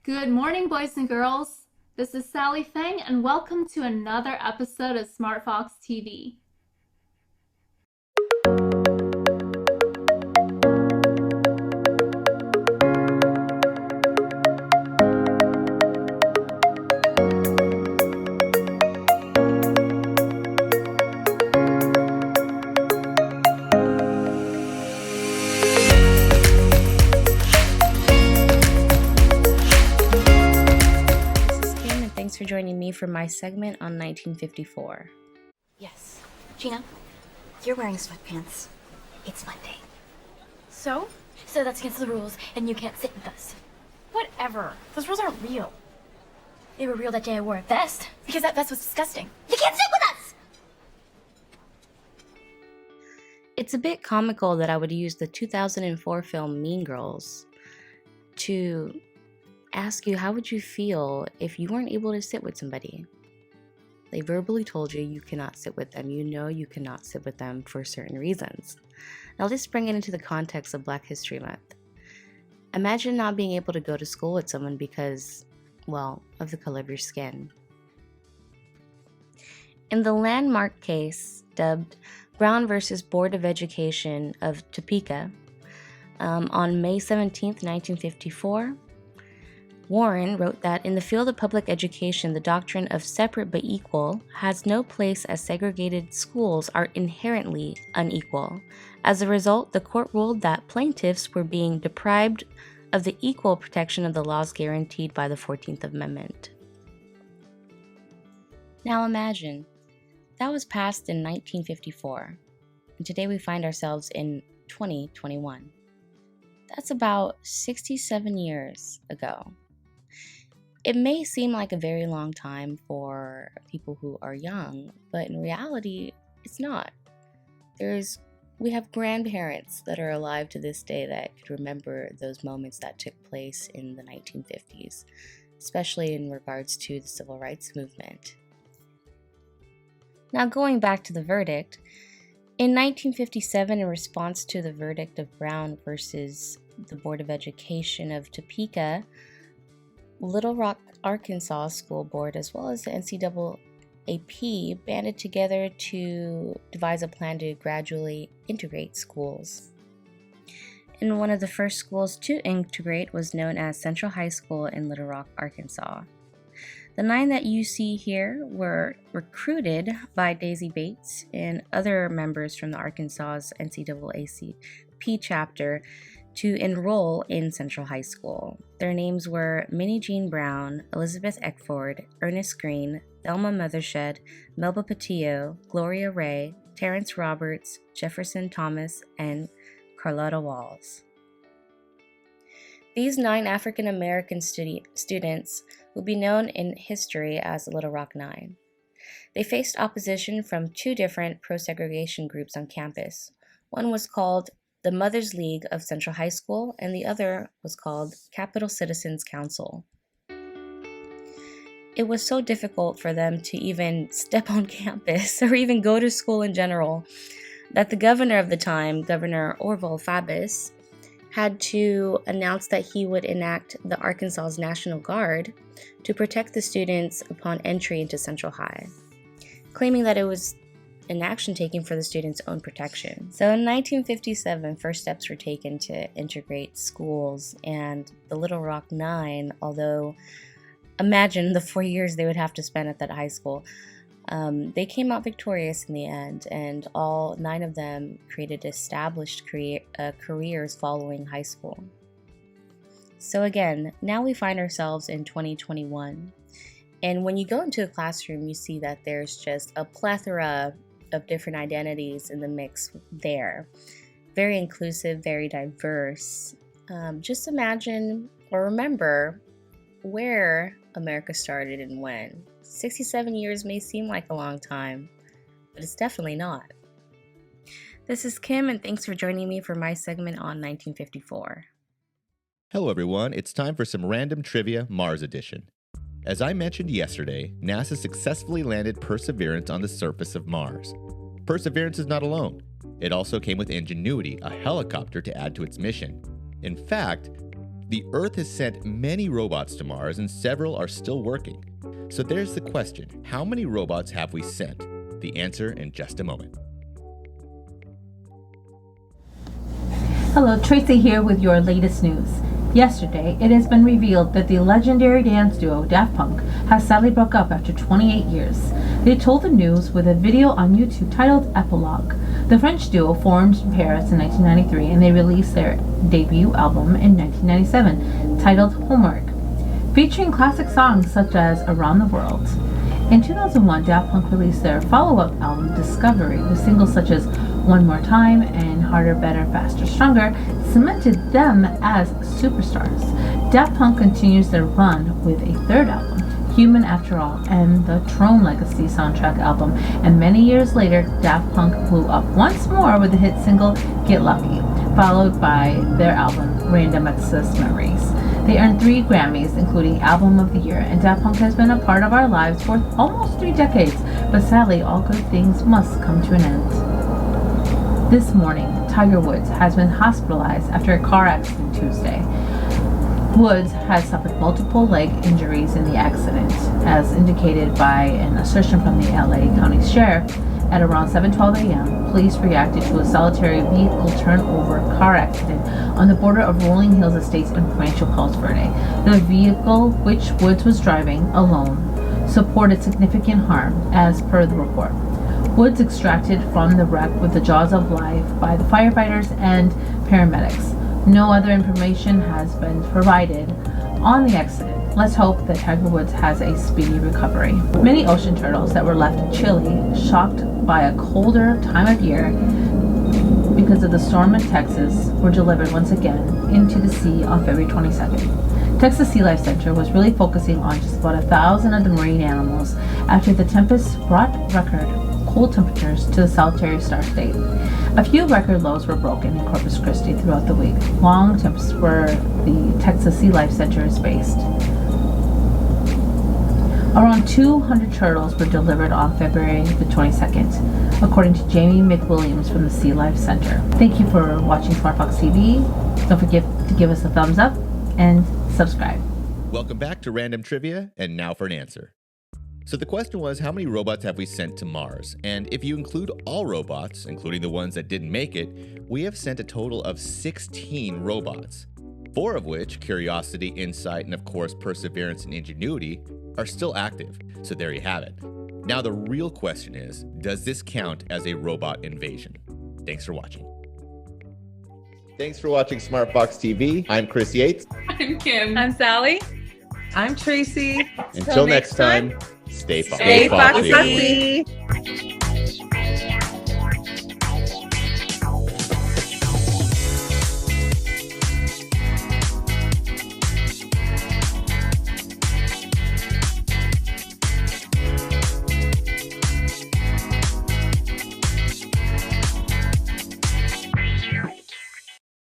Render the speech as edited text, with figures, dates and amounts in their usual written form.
Good morning, boys and girls. This is Sally Fang, and welcome to another episode of SmartFox TV. Thanks for joining me for my segment on 1954. Yes. Gina, you're wearing sweatpants. It's Monday. So? So that's against the rules, and you can't sit with us. Whatever. Those rules aren't real. They were real that day I wore a vest. Because that vest was disgusting. You can't sit with us! It's a bit comical that I would use the 2004 film Mean Girls to ask you how would you feel if you weren't able to sit with somebody. They verbally told you you cannot sit with them. You know you cannot sit with them for certain reasons. Now let's bring it into the context of Black History Month. Imagine not being able to go to school with someone because, well, of the color of your skin. In the landmark case dubbed Brown versus Board of Education of Topeka, on May 17, 1954, Warren wrote that in the field of public education, the doctrine of separate but equal has no place as segregated schools are inherently unequal. As a result, the court ruled that plaintiffs were being deprived of the equal protection of the laws guaranteed by the 14th Amendment. Now imagine, that was passed in 1954, and today we find ourselves in 2021. That's about 67 years ago. It may seem like a very long time for people who are young, but in reality, it's not. We have grandparents that are alive to this day that could remember those moments that took place in the 1950s, especially in regards to the civil rights movement. Now going back to the verdict, in 1957, in response to the verdict of Brown versus the Board of Education of Topeka, Little Rock, Arkansas School Board, as well as the NCAAP, banded together to devise a plan to gradually integrate schools. And one of the first schools to integrate was known as Central High School in Little Rock, Arkansas. The 9 that you see here were recruited by Daisy Bates and other members from the Arkansas's NCAAP chapter to enroll in Central High School. Their names were Minnie Jean Brown, Elizabeth Eckford, Ernest Green, Thelma Mothershed, Melba Patillo, Gloria Ray, Terrence Roberts, Jefferson Thomas, and Carlotta Walls. These 9 African American students will be known in history as the Little Rock Nine. They faced opposition from 2 different pro-segregation groups on campus. One was called the Mothers League of Central High School, and the other was called Capital Citizens Council. It was so difficult for them to even step on campus or even go to school in general that the governor of the time, Governor Orville Faubus, had to announce that he would enact the Arkansas's National Guard to protect the students upon entry into Central High, claiming that it was an action taken for the students' own protection. So in 1957, first steps were taken to integrate schools, and the Little Rock Nine, although imagine the 4 years they would have to spend at that high school, they came out victorious in the end, and all 9 of them created established careers following high school. So again, now we find ourselves in 2021, and when you go into a classroom, you see that there's just a plethora of different identities in the mix there. Very inclusive, very diverse. Just imagine or remember where America started and when. 67 years may seem like a long time, but it's definitely not. This is Kim, and thanks for joining me for my segment on 1954. Hello everyone, it's time for some random trivia Mars edition. As I mentioned yesterday, NASA successfully landed Perseverance on the surface of Mars. Perseverance is not alone. It also came with Ingenuity, a helicopter to add to its mission. In fact, The Earth has sent many robots to Mars and several are still working. So there's the question, how many robots have we sent? The answer in just a moment. Hello, Tracy here with your latest news. Yesterday, it has been revealed that the legendary dance duo Daft Punk has sadly broke up after 28 years. They told the news with a video on YouTube titled Epilogue. The French duo formed in Paris in 1993 and they released their debut album in 1997 titled Homework, featuring classic songs such as Around the World. In 2001, Daft Punk released their follow-up album Discovery with singles such as One More Time and Harder, Better, Faster, Stronger cemented them as superstars. Daft Punk continues their run with a third album, Human After All, and the Tron Legacy soundtrack album, and many years later, Daft Punk blew up once more with the hit single Get Lucky, followed by their album Random Access Memories. They earned 3 Grammys, including Album of the Year, and Daft Punk has been a part of our lives for almost 3 decades, but sadly, all good things must come to an end. This morning, Tiger Woods has been hospitalized after a car accident Tuesday. Woods has suffered multiple leg injuries in the accident, as indicated by an assertion from the LA County Sheriff. At around 7:12 a.m., police reacted to a solitary vehicle turnover car accident on the border of Rolling Hills Estates in Rancho Palos Verde. The vehicle, which Woods was driving alone, supported significant harm, as per the report. Woods extracted from the wreck with the jaws of life by the firefighters and paramedics. No other information has been provided on the accident. Let's hope that Tiger Woods has a speedy recovery. Many ocean turtles that were left in Chile, shocked by a colder time of year because of the storm in Texas, were delivered once again into the sea on February 22nd. Texas Sea Life Center was really focusing on just about 1,000 of the marine animals after the tempest brought record cold temperatures to the solitary star state. A few record lows were broken in Corpus Christi throughout the week, long temps where the Texas Sea Life Center is based. Around 200 turtles were delivered on February the 22nd, according to Jamie McWilliams from the Sea Life Center. Thank you for watching SmartFox TV. Don't forget to give us a thumbs up and subscribe. Welcome back to Random Trivia, and now for an answer. So the question was, how many robots have we sent to Mars? And if you include all robots, including the ones that didn't make it, we have sent a total of 16 robots. 4 of which, Curiosity, Insight, and of course Perseverance and Ingenuity, are still active. So there you have it. Now the real question is, does this count as a robot invasion? Thanks for watching. Thanks for watching SmartFox TV. I'm Chris Yates. I'm Kim. I'm Sally. I'm Tracy. Until next time, stay foxy. Stay foxy.